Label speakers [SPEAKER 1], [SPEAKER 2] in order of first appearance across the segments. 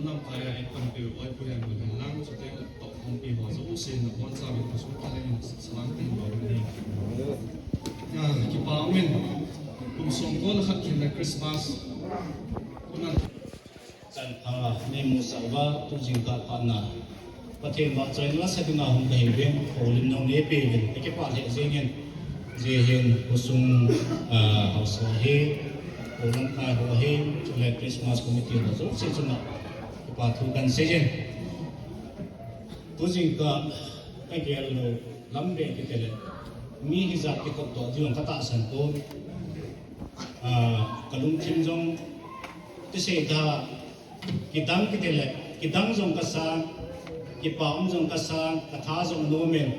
[SPEAKER 1] năm tại phần biểu oi phụ nhân của thằng lang cho tới tổ công ty họ dấu xin là quan sát việc số các anh sáng tình bảo đi cái bảo mình cùng sống có là khắc kỷ Christmas cũng là
[SPEAKER 2] nên một sáu ba tu trình cả phần nào và thêm vào chơi nữa sẽ từng hùng hình viên hồ linh nông nếp về cái quan hệ dễ hiện của sung học sở he hồ lâm khai hồ he cho lại Christmas committee là rất sẽ cho nó và thu gần sẽ trên tu trình cả cái kia là lắm về cái này mi hi giặc cái cột tổ dương các tạ sản tôn cả lung chim trong cái xe ta kitang zong kasang kipaum zong kasang katha zong nomen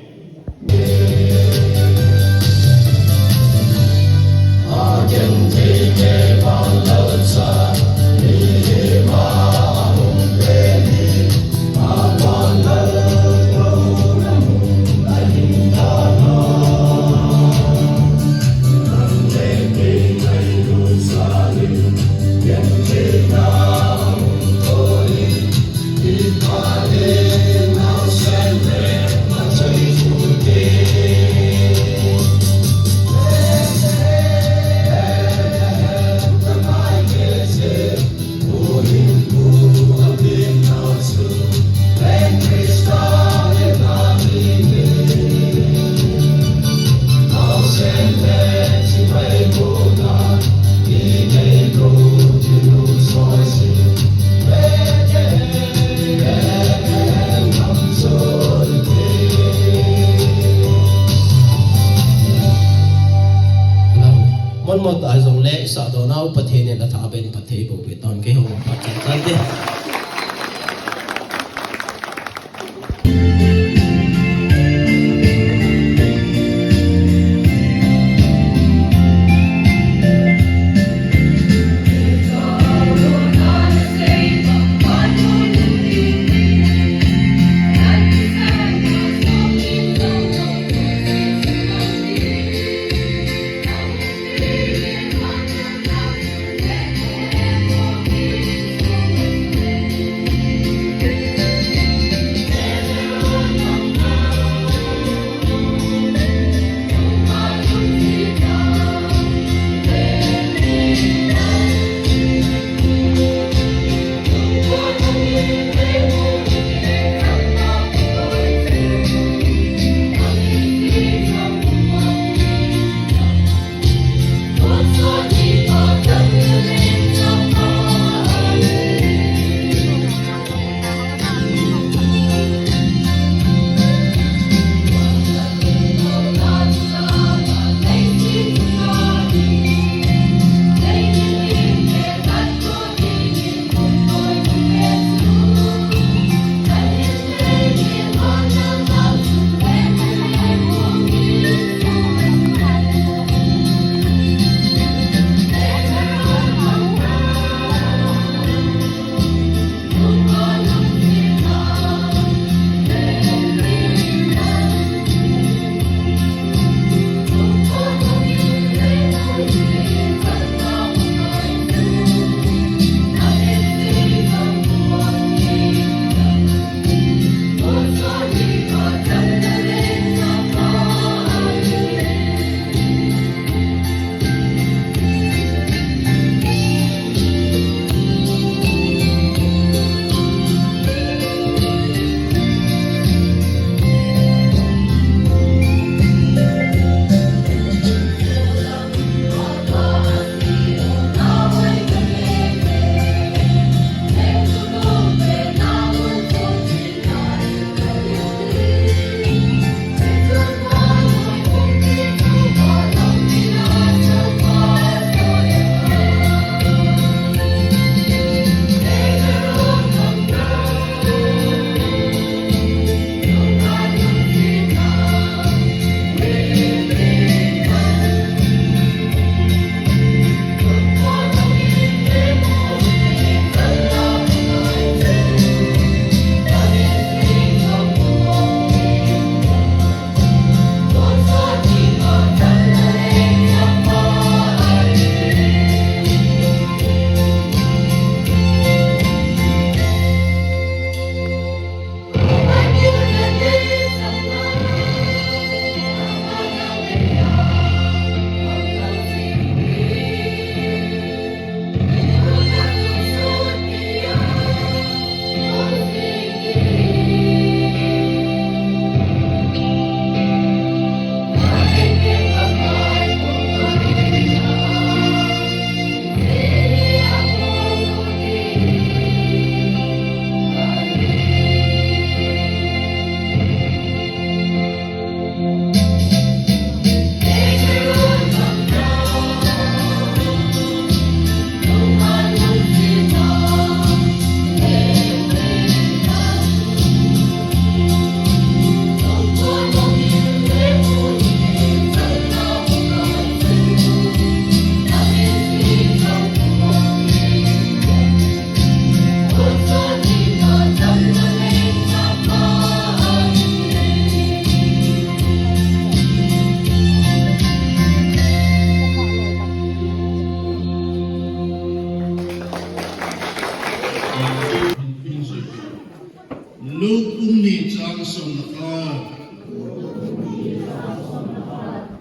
[SPEAKER 3] Luke ni chang som naka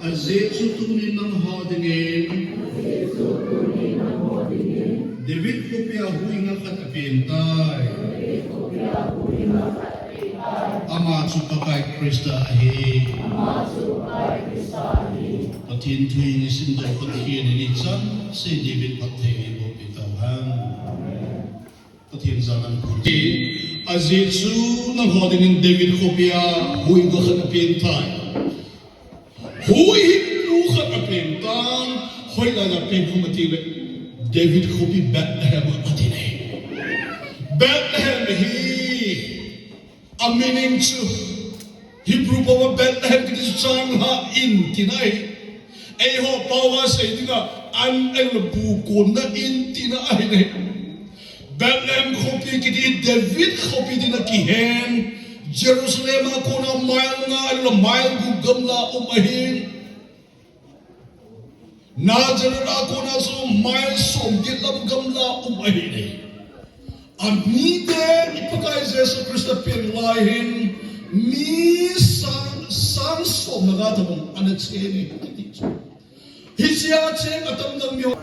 [SPEAKER 3] Azetu tuni nang hodingin David kopya huinga katapintay Ama supakai Krista ahi Patin tuing sindo patien ini chan si David patay ibo bitawhan Patin zaman kuti Azetu nang hodingin David kopya huinga katapintay Hui hinu katapintang Hoi lana pengku matile David kopi Bethlehem matine Bethlehem hi a meaning to Hebrew power Bethlehem kiti sangha in tinai ho power say tinga an bu na in tinai ne Bethlehem kopi kiti David kopi dina kihen Jerusalem ko na mile gugam na umahin Nazareth ko na so mile som gilam gam na umahin Ang nide ipagay Yesu Cristo pinlahin ni sang som nagatamong anatseni patitso. Hisya cheng atamdang myo.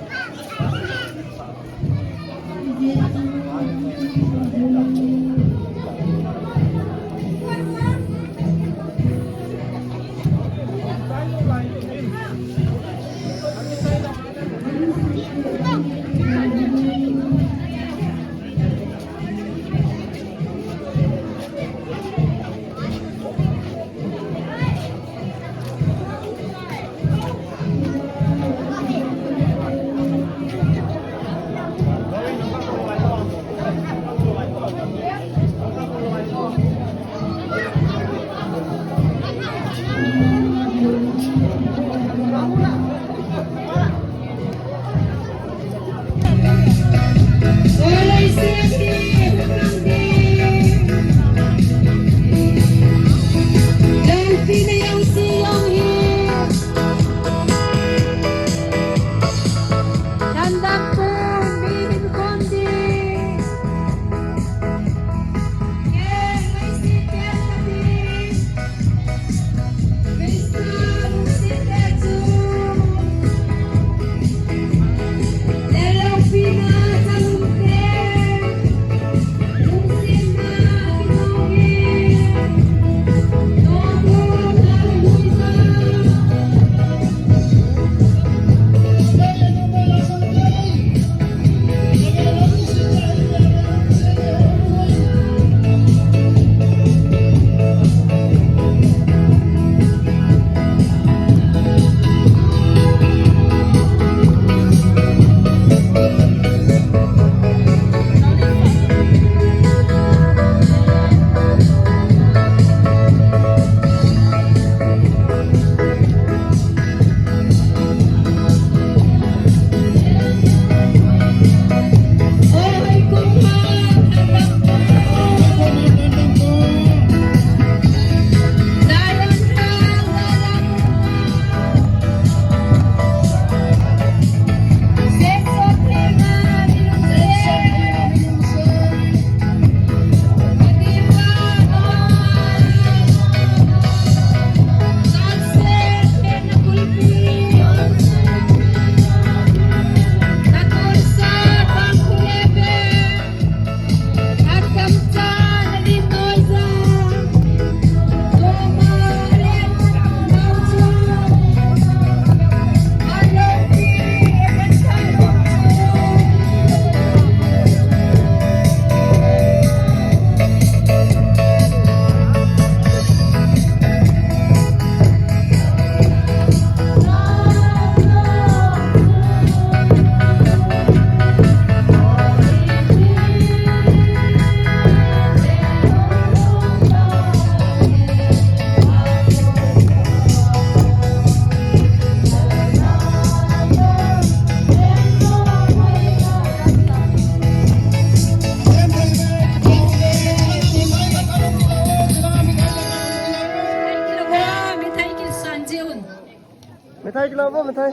[SPEAKER 4] Mitai kilo apa mitai?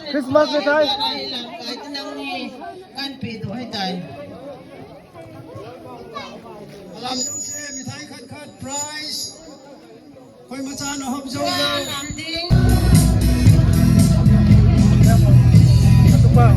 [SPEAKER 4] Christmas mitai.
[SPEAKER 5] Salam Jose, mithai khat prize. Koi macha no hop jo.
[SPEAKER 4] Satu bang.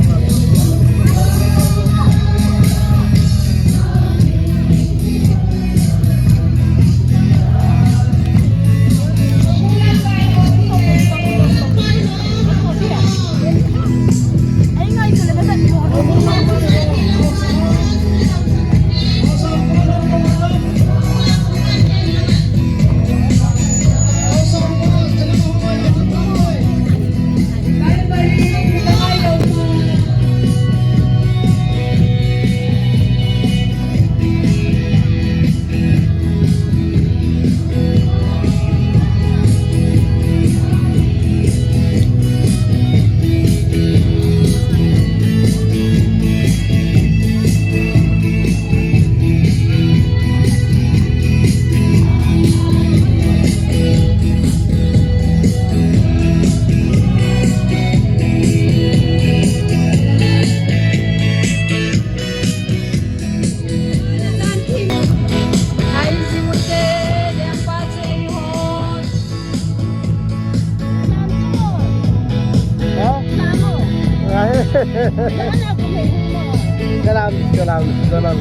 [SPEAKER 4] Jalan.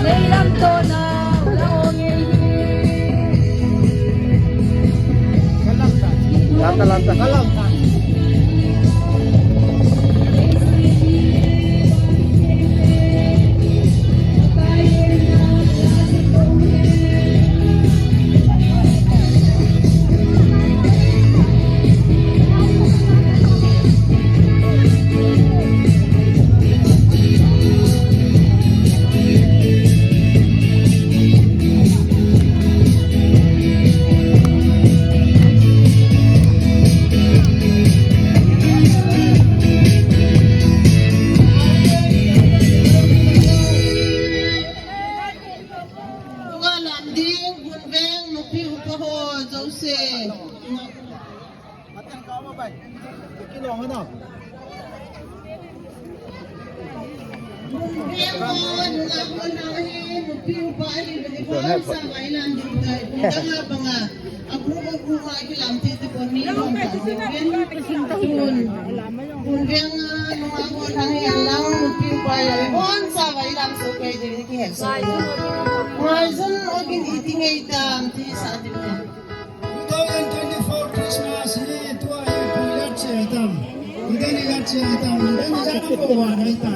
[SPEAKER 6] Nailang to na laongin.
[SPEAKER 4] Lanta. Christmas ini tua yang punya cerita. Kita ni kat cerita, kita ni jangan bawa cerita.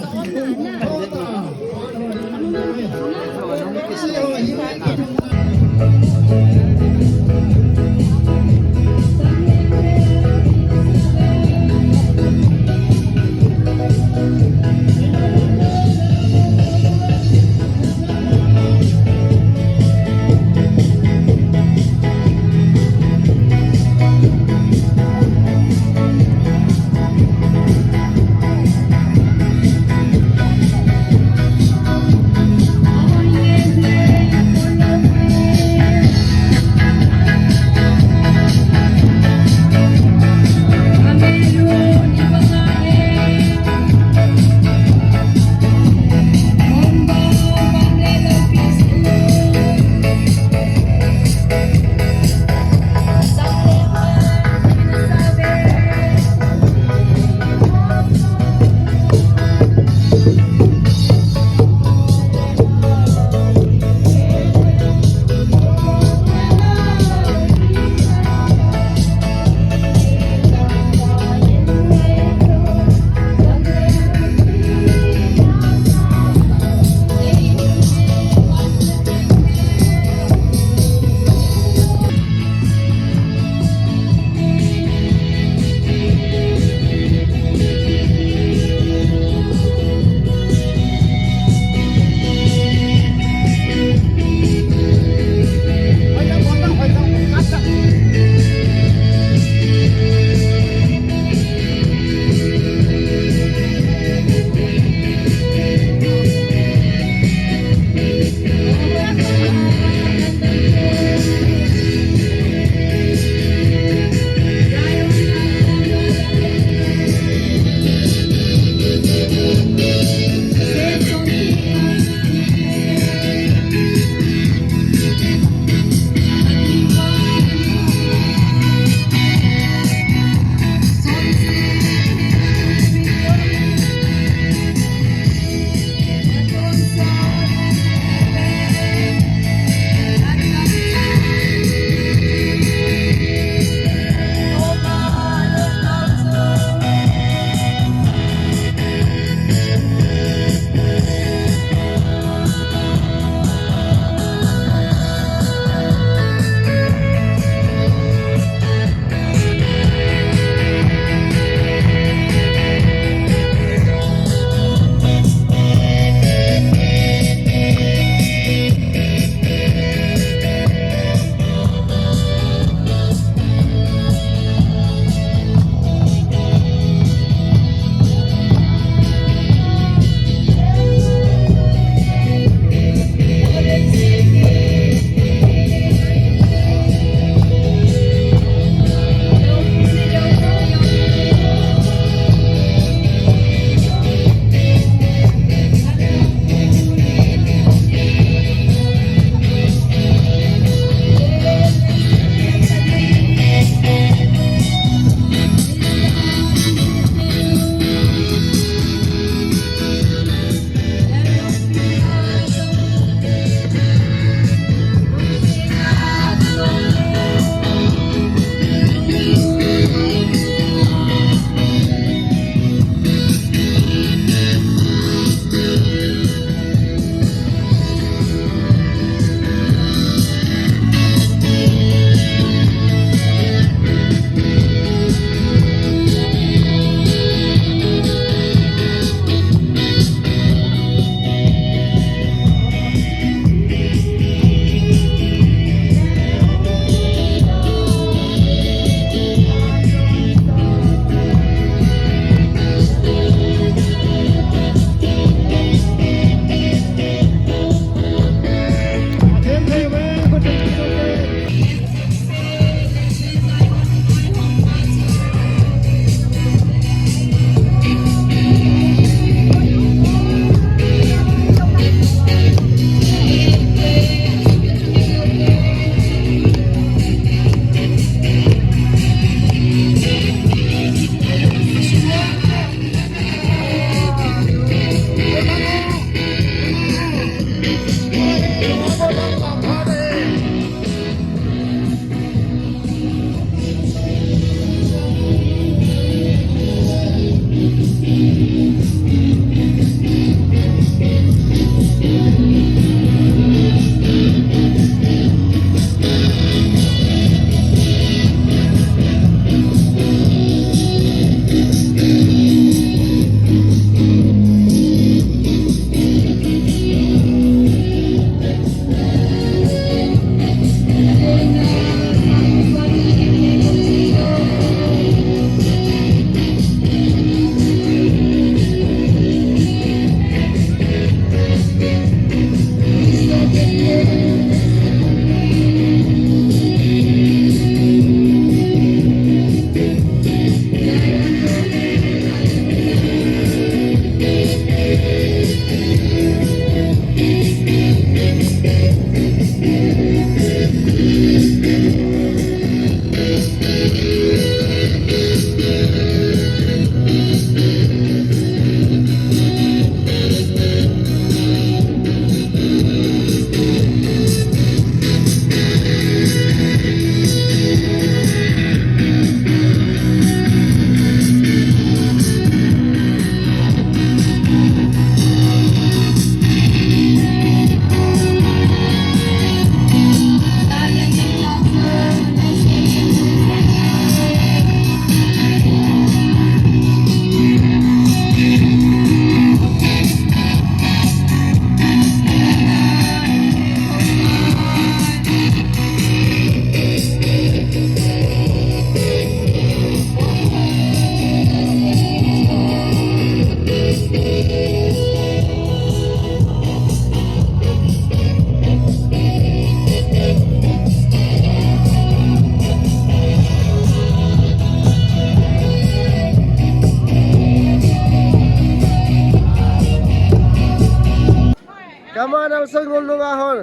[SPEAKER 7] sang ngol nga hon.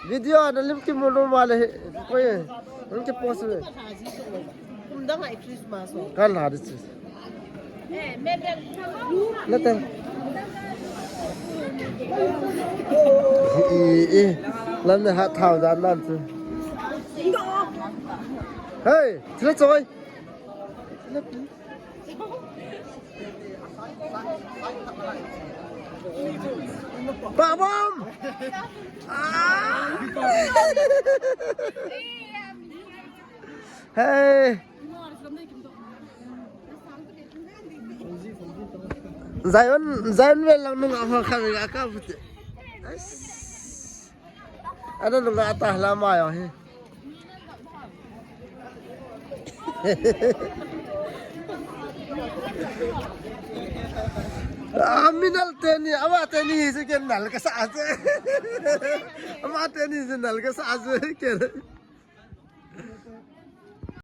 [SPEAKER 7] Video na lim ki mo male ko ye. Ang ke post me.
[SPEAKER 8] kumdang ay Christmas oh.
[SPEAKER 7] Kan hadis. Natan. Lam ne hat thao dan nan tu. Hey, chile choi. Pak Bom. Hey. Zion lang nung ako kami akapit. Ano nung atah lama yo he. Aminal teni, ama teni sekian nal ke saat. Ama teni senal ke saat.